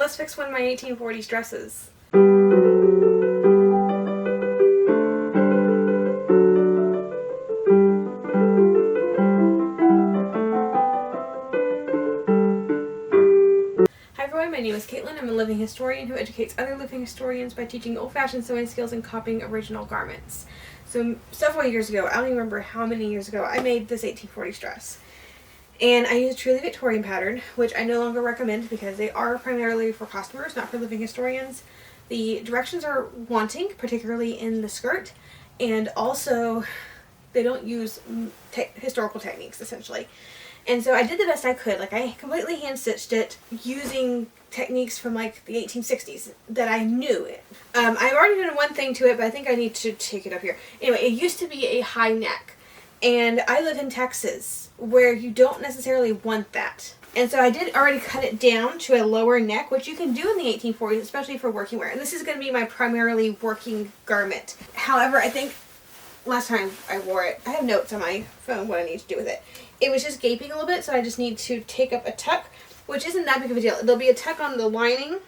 let's fix one of my 1840s dresses. Hi everyone, my name is Caitlin. I'm a living historian who educates other living historians by teaching old-fashioned sewing skills and copying original garments. So several years ago, I don't even remember how many years ago, I made this 1840s dress. And I used a truly Victorian pattern, which I no longer recommend because they are primarily for costumers, not for living historians. The directions are wanting, particularly in the skirt, and also they don't use historical techniques, essentially. And so I did the best I could. Like, I completely hand-stitched it using techniques from, like, the 1860s that I knew. I've already done one thing to it, but I think I need to take it up here. Anyway, it used to be a high neck. And I live in Texas, where you don't necessarily want that. And so I did already cut it down to a lower neck, which you can do in the 1840s, especially for working wear. And this is going to be my primarily working garment. However, I think last time I wore it, I have notes on my phone what I need to do with it. It was just gaping a little bit, so I just need to take up a tuck, which isn't that big of a deal. There'll be a tuck on the lining,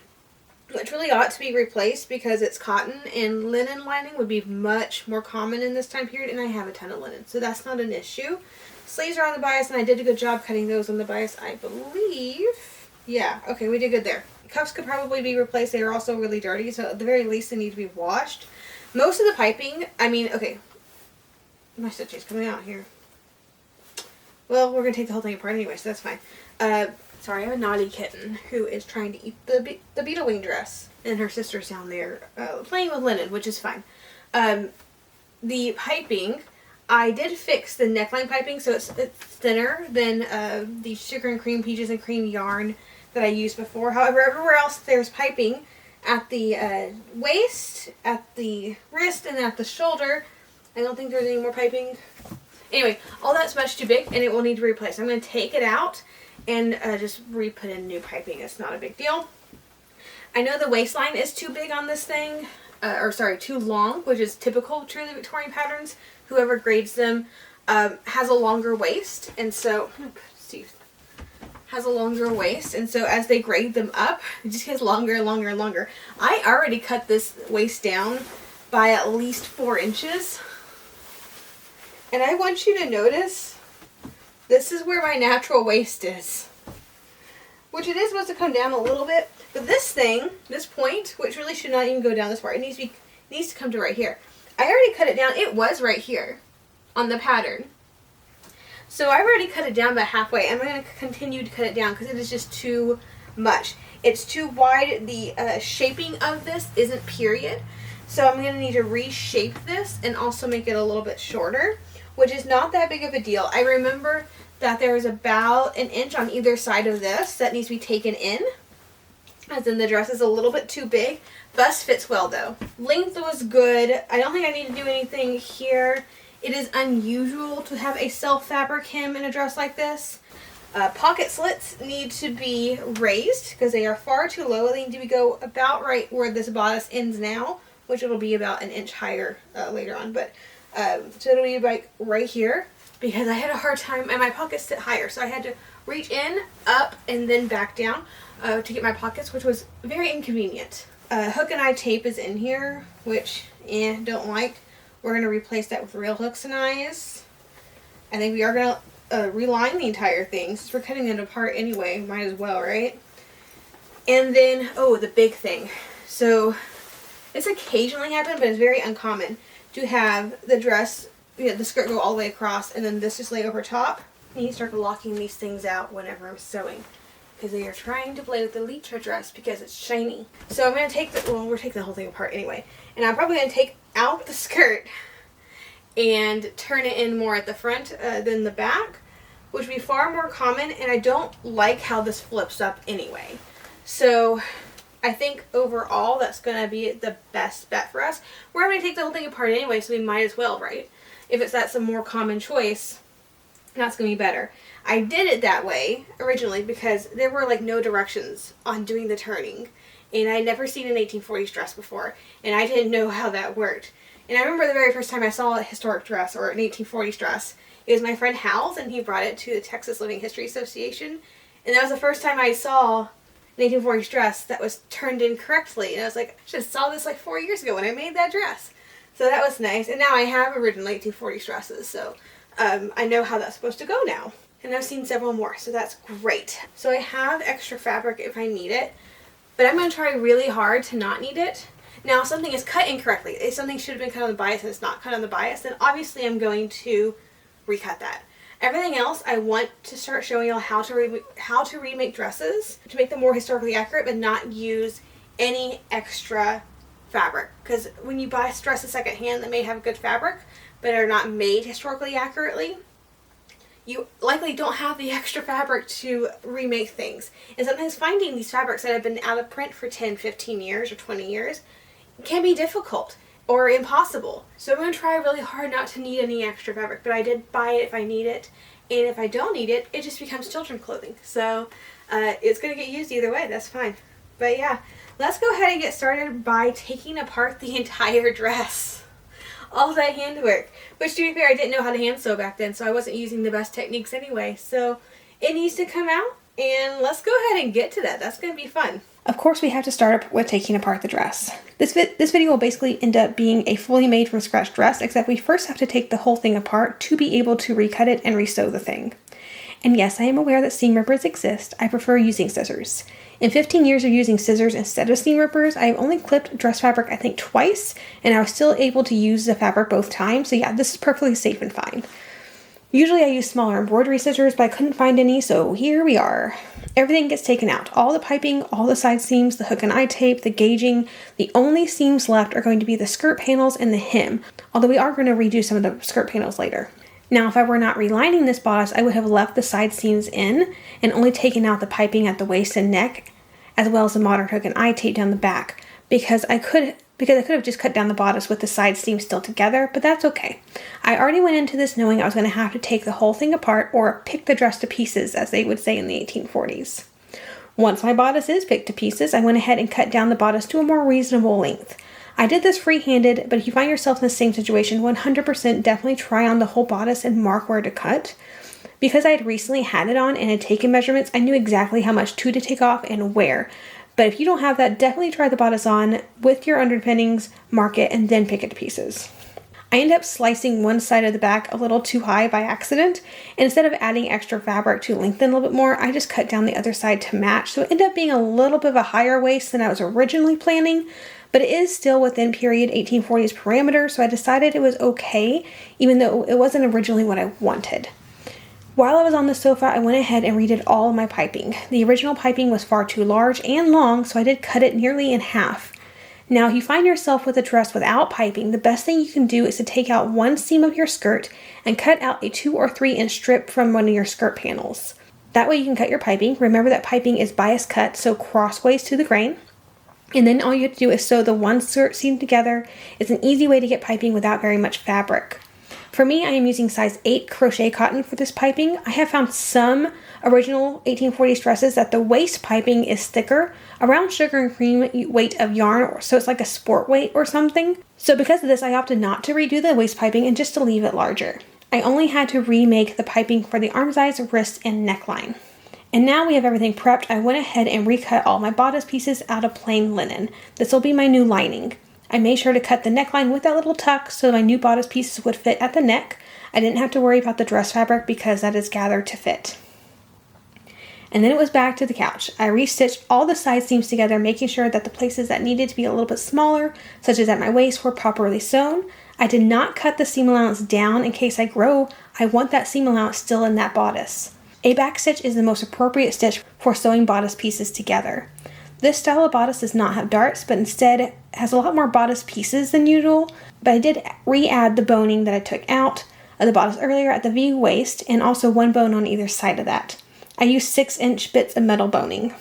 which really ought to be replaced because it's cotton, and linen lining would be much more common in this time period, and I have a ton of linen, so that's not an issue. Sleeves are on the bias, and I did a good job cutting those on the bias, I believe. Yeah, okay, we did good there. Cuffs could probably be replaced. They are also really dirty, so at the very least they need to be washed. Most of the piping, okay, my stitching's coming out here. Well, we're going to take the whole thing apart anyway, so that's fine. Sorry, I have a naughty kitten who is trying to eat the beetle wing dress. And her sister's down there playing with linen, which is fine. The piping, I did fix the neckline piping, so it's thinner than the sugar and cream, peaches and cream yarn that I used before. However, everywhere else there's piping at the waist, at the wrist, and at the shoulder. I don't think there's any more piping. Anyway, all that's much too big, and it will need to be replaced. I'm going to take it out and just re-put in new piping. It's not a big deal. I know the waistline is too big on this thing, too long, which is typical of truly Victorian patterns. Whoever grades them has a longer waist, and so as they grade them up, it just gets longer and longer and longer. I already cut this waist down by at least 4 inches. And I want you to notice, this is where my natural waist is. Which it is supposed to come down a little bit. But this thing, this point, which really should not even go down this far, it needs to come to right here. I already cut it down. It was right here on the pattern. So I've already cut it down about halfway. I'm going to continue to cut it down because it is just too much. It's too wide. The shaping of this isn't period. So I'm going to need to reshape this and also make it a little bit shorter, which is not that big of a deal. I remember that there is about 1 inch on either side of this that needs to be taken in, as in the dress is a little bit too big. Bust fits well though. Length was good. I don't think I need to do anything here. It is unusual to have a self fabric hem in a dress like this. Pocket slits need to be raised because they are far too low. They need to go about right where this bodice ends now, which it'll be about 1 inch higher later on. But so it'll be like right here because I had a hard time, and my pockets sit higher, so I had to reach in, up, and then back down to get my pockets, which was very inconvenient. Hook and eye tape is in here, which don't like. We're going to replace that with real hooks and eyes. I think we are going to reline the entire thing since we're cutting it apart anyway. Might as well, right? And then, the big thing. So this occasionally happens, but it's very uncommon to have the dress, the skirt go all the way across, and then this just lay over top. I need to start locking these things out whenever I'm sewing, because they are trying to play with the Litra dress because it's shiny. So I'm going to take we're taking the whole thing apart anyway. And I'm probably going to take out the skirt and turn it in more at the front than the back, which would be far more common, and I don't like how this flips up anyway. So I think overall that's going to be the best bet for us. We're going to take the whole thing apart anyway, so we might as well, right? If that's a more common choice, that's going to be better. I did it that way originally because there were like no directions on doing the turning, and I'd never seen an 1840s dress before, and I didn't know how that worked. And I remember the very first time I saw a historic dress or an 1840s dress, it was my friend Hal's, and he brought it to the Texas Living History Association, and that was the first time I saw an 1840s dress that was turned in correctly. And I was like, I should have saw this like 4 years ago when I made that dress. So that was nice. And now I have original 1840s dresses, so I know how that's supposed to go now. And I've seen several more, so that's great. So I have extra fabric if I need it, but I'm going to try really hard to not need it. Now, if something is cut incorrectly, if something should have been cut on the bias and it's not cut on the bias, then obviously I'm going to recut that. Everything else, I want to start showing y'all how to remake dresses to make them more historically accurate, but not use any extra fabric. Because when you buy dresses secondhand that may have good fabric, but are not made historically accurately, you likely don't have the extra fabric to remake things. And sometimes finding these fabrics that have been out of print for 10, 15 years or 20 years can be difficult or impossible. So I'm going to try really hard not to need any extra fabric, but I did buy it if I need it. And if I don't need it, it just becomes children's clothing. So it's going to get used either way, that's fine. But yeah, let's go ahead and get started by taking apart the entire dress. All that handwork, which to be fair, I didn't know how to hand sew back then, so I wasn't using the best techniques anyway. So it needs to come out, and let's go ahead and get to that. That's going to be fun. Of course, we have to start up with taking apart the dress. This video will basically end up being a fully made from scratch dress, except we first have to take the whole thing apart to be able to recut it and resew the thing. And yes, I am aware that seam rippers exist. I prefer using scissors. In 15 years of using scissors instead of seam rippers, I have only clipped dress fabric I think twice, and I was still able to use the fabric both times, so yeah, this is perfectly safe and fine. Usually I use smaller embroidery scissors, but I couldn't find any, so here we are. Everything gets taken out. All the piping, all the side seams, the hook and eye tape, the gauging. The only seams left are going to be the skirt panels and the hem, although we are going to redo some of the skirt panels later. Now, if I were not relining this bodice, I would have left the side seams in and only taken out the piping at the waist and neck, as well as the modern hook and eye tape down the back, because I could have just cut down the bodice with the side seams still together, but that's okay. I already went into this knowing I was going to have to take the whole thing apart, or pick the dress to pieces, as they would say in the 1840s. Once my bodice is picked to pieces, I went ahead and cut down the bodice to a more reasonable length. I did this free-handed, but if you find yourself in the same situation, 100% definitely try on the whole bodice and mark where to cut. Because I had recently had it on and had taken measurements, I knew exactly how much to take off and where. But if you don't have that, definitely try the bodice on with your underpinnings, mark it, and then pick it to pieces. I ended up slicing one side of the back a little too high by accident, and instead of adding extra fabric to lengthen a little bit more, I just cut down the other side to match, so it ended up being a little bit of a higher waist than I was originally planning, but it is still within period 1840s parameters, so I decided it was okay, even though it wasn't originally what I wanted. While I was on the sofa, I went ahead and redid all of my piping. The original piping was far too large and long, so I did cut it nearly in half. Now, if you find yourself with a dress without piping, the best thing you can do is to take out one seam of your skirt and cut out a 2 or 3 inch strip from one of your skirt panels. That way you can cut your piping. Remember that piping is bias cut, so crossways to the grain. And then all you have to do is sew the one skirt seam together. It's an easy way to get piping without very much fabric. For me, I am using size 8 crochet cotton for this piping. I have found some original 1840s dresses that the waist piping is thicker, around sugar and cream weight of yarn, so it's like a sport weight or something. So because of this, I opted not to redo the waist piping and just to leave it larger. I only had to remake the piping for the arm size, wrist, and neckline. And now we have everything prepped, I went ahead and recut all my bodice pieces out of plain linen. This will be my new lining. I made sure to cut the neckline with that little tuck so my new bodice pieces would fit at the neck. I didn't have to worry about the dress fabric because that is gathered to fit. And then it was back to the couch. I restitched all the side seams together, making sure that the places that needed to be a little bit smaller, such as at my waist, were properly sewn. I did not cut the seam allowance down in case I grow. I want that seam allowance still in that bodice. A back stitch is the most appropriate stitch for sewing bodice pieces together. This style of bodice does not have darts, but instead has a lot more bodice pieces than usual, but I did re-add the boning that I took out of the bodice earlier at the V waist, and also one bone on either side of that. I used 6-inch bits of metal boning.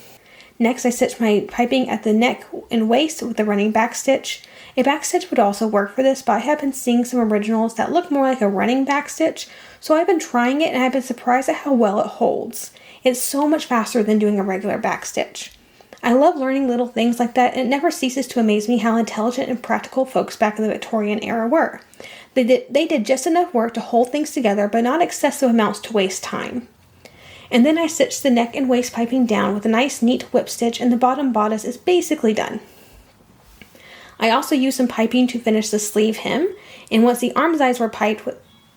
Next, I stitched my piping at the neck and waist with a running back stitch. A back stitch would also work for this, but I have been seeing some originals that look more like a running back stitch, so I've been trying it and I've been surprised at how well it holds. It's so much faster than doing a regular back stitch. I love learning little things like that, and it never ceases to amaze me how intelligent and practical folks back in the Victorian era were. They did just enough work to hold things together, but not excessive amounts to waste time. And then I stitch the neck and waist piping down with a nice neat whip stitch, and the bottom bodice is basically done. I also used some piping to finish the sleeve hem, and once the arm sides were piped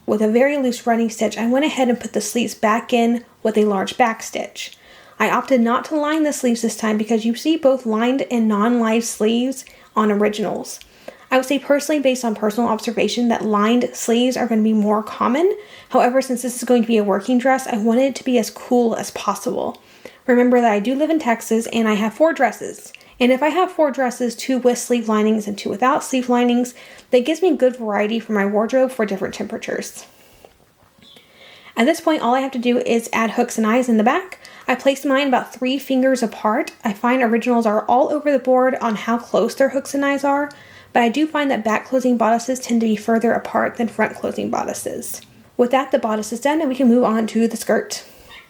with a very loose running stitch, I went ahead and put the sleeves back in with a large back stitch. I opted not to line the sleeves this time because you see both lined and non-lined sleeves on originals. I would say personally, based on personal observation, that lined sleeves are going to be more common. However, since this is going to be a working dress, I wanted it to be as cool as possible. Remember that I do live in Texas and I have 4 dresses. And if I have 4 dresses, 2 with sleeve linings and 2 without sleeve linings, that gives me good variety for my wardrobe for different temperatures. At this point, all I have to do is add hooks and eyes in the back. I place mine about 3 fingers apart. I find originals are all over the board on how close their hooks and eyes are, but I do find that back closing bodices tend to be further apart than front closing bodices. With that, the bodice is done and we can move on to the skirt.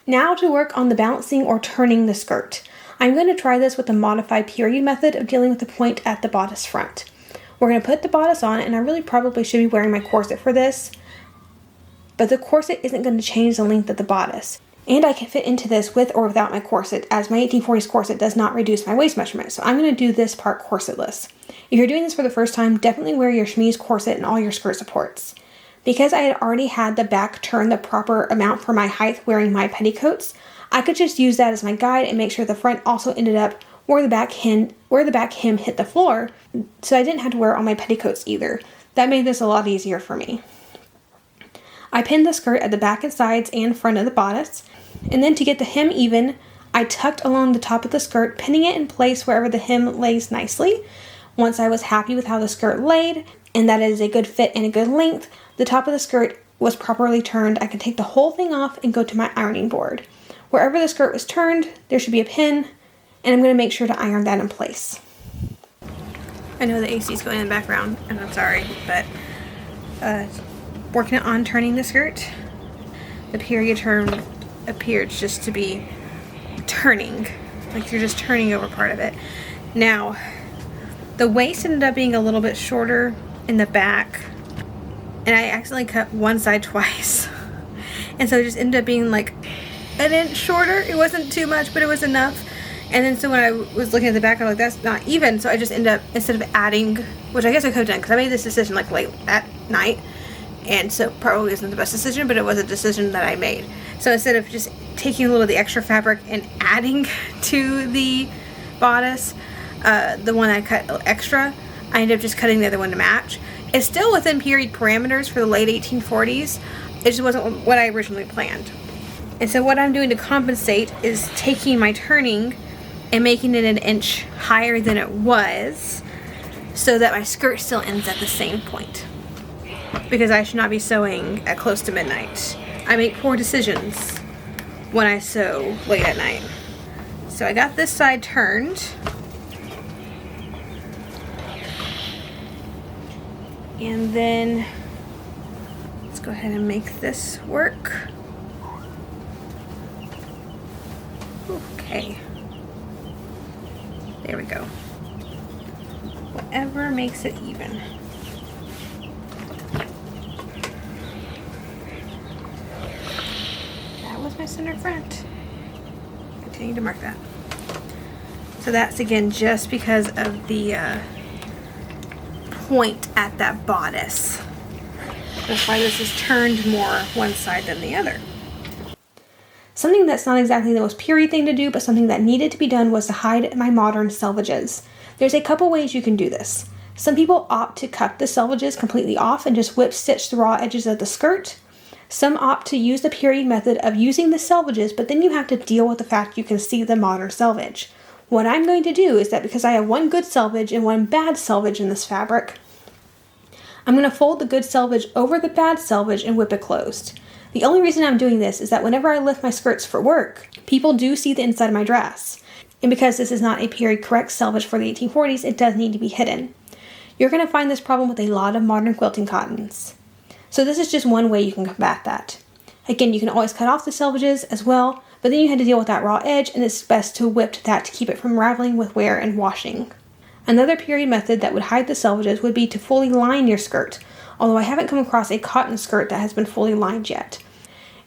Now to work on the balancing or turning the skirt. I'm going to try this with the modified period method of dealing with the point at the bodice front. We're going to put the bodice on, and I really probably should be wearing my corset for this, but the corset isn't going to change the length of the bodice. And I can fit into this with or without my corset, as my 1840s corset does not reduce my waist measurement, so I'm going to do this part corsetless. If you're doing this for the first time, definitely wear your chemise corset and all your skirt supports. Because I had already had the back turn the proper amount for my height wearing my petticoats, I could just use that as my guide and make sure the front also ended up where the back hem hit the floor, so I didn't have to wear all my petticoats either. That made this a lot easier for me. I pinned the skirt at the back and sides and front of the bodice, and then to get the hem even, I tucked along the top of the skirt, pinning it in place wherever the hem lays nicely. Once I was happy with how the skirt laid, and that it is a good fit and a good length, the top of the skirt was properly turned, I could take the whole thing off and go to my ironing board. Wherever the skirt was turned, there should be a pin, and I'm going to make sure to iron that in place. I know the AC is going in the background, and I'm sorry, but working on turning the skirt, the period turn appeared just to be turning, like you're just turning over part of it. Now, the waist ended up being a little bit shorter in the back, and I accidentally cut one side twice, and so it just ended up being like an inch shorter. It wasn't too much, but it was enough. And then so when I was looking at the back, I was like, that's not even. So I just ended up, instead of adding, which I guess I could have done because I made this decision like late at night, and so probably isn't the best decision, but it was a decision that I made. So instead of just taking a little of the extra fabric and adding to the bodice, the one I cut extra, I ended up just cutting the other one to match. It's still within period parameters for the late 1840s. It just wasn't what I originally planned. And so what I'm doing to compensate is taking my turning and making it an inch higher than it was, so that my skirt still ends at the same point. Because I should not be sewing at close to midnight. I make poor decisions when I sew late at night. So I got this side turned. And then let's go ahead and make this work. Okay. There we go. Whatever makes it even. That was my center front. Continue to mark that. So that's again just because of the point at that bodice. That's why this is turned more one side than the other. Something that's not exactly the most period thing to do, but something that needed to be done, was to hide my modern selvages. There's a couple ways you can do this. Some people opt to cut the selvages completely off and just whip stitch the raw edges of the skirt. Some opt to use the period method of using the selvages, but then you have to deal with the fact you can see the modern selvage. What I'm going to do is that because I have one good selvage and one bad selvage in this fabric, I'm going to fold the good selvage over the bad selvage and whip it closed. The only reason I'm doing this is that whenever I lift my skirts for work, people do see the inside of my dress. And because this is not a period correct selvage for the 1840s, it does need to be hidden. You're going to find this problem with a lot of modern quilting cottons. So this is just one way you can combat that. Again, you can always cut off the selvages as well, but then you had to deal with that raw edge, and it's best to whip that to keep it from raveling with wear and washing. Another period method that would hide the selvages would be to fully line your skirt, although I haven't come across a cotton skirt that has been fully lined yet.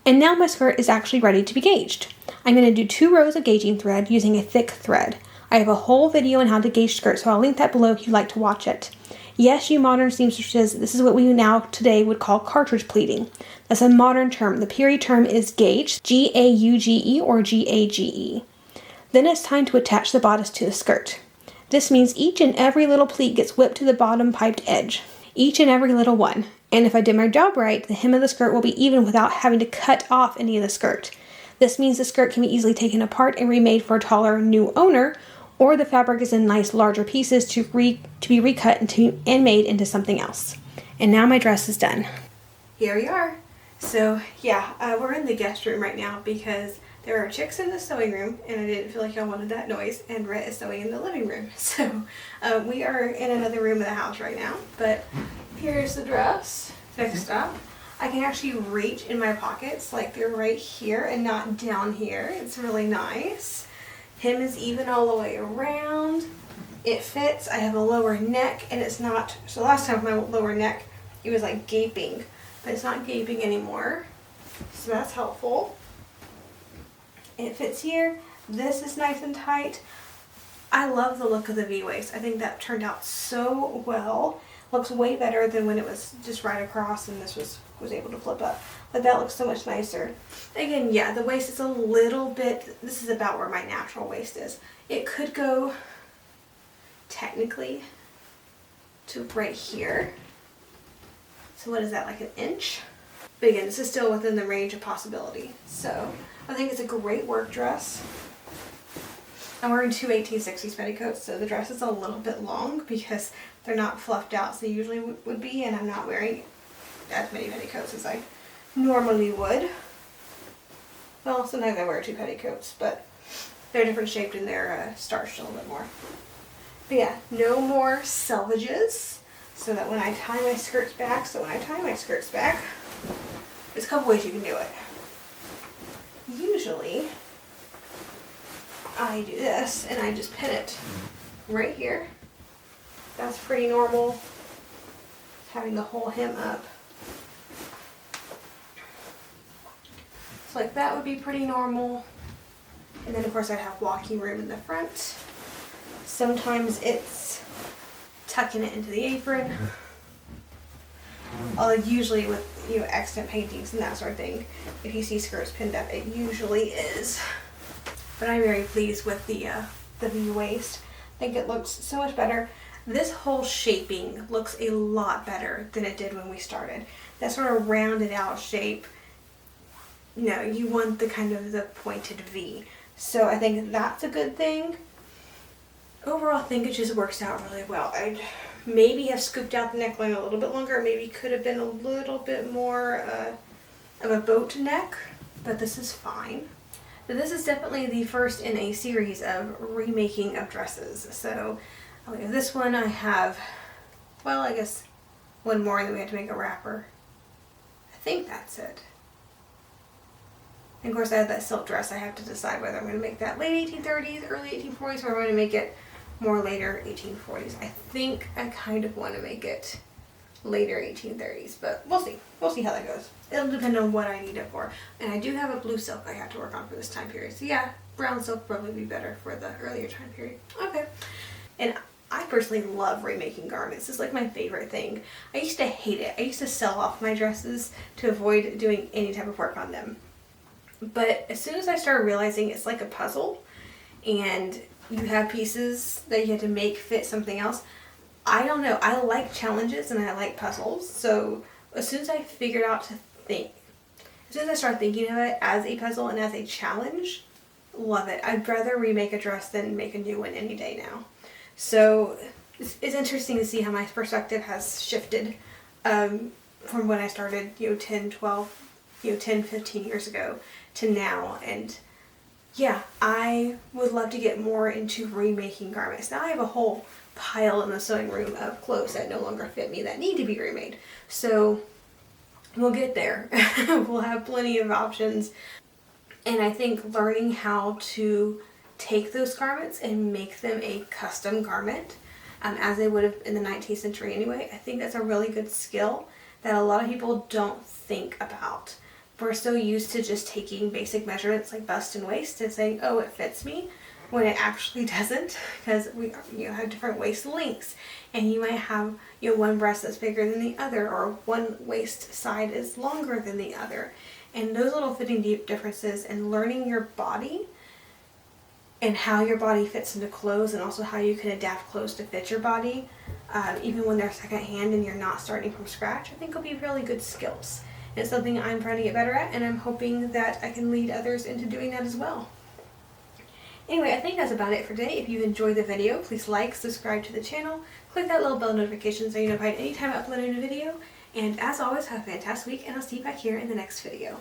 And now my skirt is actually ready to be gauged. I'm going to do 2 rows of gauging thread using a thick thread. I have a whole video on how to gauge skirts, so I'll link that below if you'd like to watch it. Yes, you modern seamstresses, this is what we now today would call cartridge pleating. That's a modern term. The period term is gauge, G-A-U-G-E or G-A-G-E. Then it's time to attach the bodice to the skirt. This means each and every little pleat gets whipped to the bottom piped edge. Each and every little one. And if I did my job right, the hem of the skirt will be even without having to cut off any of the skirt. This means the skirt can be easily taken apart and remade for a taller new owner, or the fabric is in nice larger pieces to be recut and made into something else. And now my dress is done. Here we are. So yeah, we're in the guest room right now because there are chicks in the sewing room and I didn't feel like I wanted that noise, and Rhett is sewing in the living room. So we are in another room of the house right now, but here's the dress fixed up. I can actually reach in my pockets, like they're right here and not down here. It's really nice. Hem is even all the way around. It fits. I have a lower neck and it's not, so last time with my lower neck, it was like gaping, but it's not gaping anymore. So that's helpful. It fits here. This is nice and tight. I love the look of the V-waist. I think that turned out so well. Looks way better than when it was just right across and this was able to flip up. But that looks so much nicer. Again, yeah, the waist is a little bit, this is about where my natural waist is. It could go technically to right here. So what is that, like an inch? But again, this is still within the range of possibility. So I think it's a great work dress. I'm wearing 2 1860s petticoats, so the dress is a little bit long because they're not fluffed out as they usually would be, and I'm not wearing as many petticoats as I normally would. Well, sometimes I wear 2 petticoats, but they're different shaped and they're starched a little bit more. But yeah, no more selvages, so that when I tie my skirts back, there's a couple ways you can do it. Usually, I do this and I just pin it right here. That's pretty normal. Having the whole hem up. So like that would be pretty normal. And then of course I'd have walking room in the front. Sometimes it's tucking it into the apron. Although usually with accident paintings and that sort of thing, if you see skirts pinned up, it usually is. But I'm very pleased with the V-waist. I think it looks so much better. This whole shaping looks a lot better than it did when we started. That sort of rounded out shape, you want the kind of the pointed V. So I think that's a good thing. Overall, I think it just works out really well. I'd maybe have scooped out the neckline a little bit longer. Maybe could have been a little bit more of a boat neck, but this is fine. But this is definitely the first in a series of remaking of dresses. So this one I have, well, I guess one more and then we have to make a wrapper. I think that's it. And of course I have that silk dress. I have to decide whether I'm going to make that late 1830s, early 1840s, or I'm going to make it more later 1840s. I think I kind of want to make it later 1830s, but we'll see. We'll see how that goes. It'll depend on what I need it for. And I do have a blue silk I have to work on for this time period. So yeah, brown silk probably be better for the earlier time period. Okay. And I personally love remaking garments. It's like my favorite thing. I used to hate it. I used to sell off my dresses to avoid doing any type of work on them. But as soon as I started realizing it's like a puzzle and you have pieces that you have to make fit something else, I don't know. I like challenges and I like puzzles. So as soon as I figured out to think, as soon as I started thinking of it as a puzzle and as a challenge, love it. I'd rather remake a dress than make a new one any day now. So it's interesting to see how my perspective has shifted from when I started, 10, 15 years ago to now. And yeah, I would love to get more into remaking garments. Now I have a whole pile in the sewing room of clothes that no longer fit me that need to be remade. So we'll get there. We'll have plenty of options. And I think learning how to take those garments and make them a custom garment, as they would have in the 19th century anyway, I think that's a really good skill that a lot of people don't think about. we're so used to just taking basic measurements like bust and waist and saying, oh, it fits me, when it actually doesn't, because we have different waist lengths, and you might have one breast that's bigger than the other, or one waist side is longer than the other, and those little fitting differences and learning your body and how your body fits into clothes, and also how you can adapt clothes to fit your body, even when they're secondhand and you're not starting from scratch, I think will be really good skills. It's something I'm trying to get better at, and I'm hoping that I can lead others into doing that as well. Anyway, I think that's about it for today. If you enjoyed the video, please like, subscribe to the channel, click that little bell notification so you're notified anytime I upload a new video, and as always, have a fantastic week, and I'll see you back here in the next video.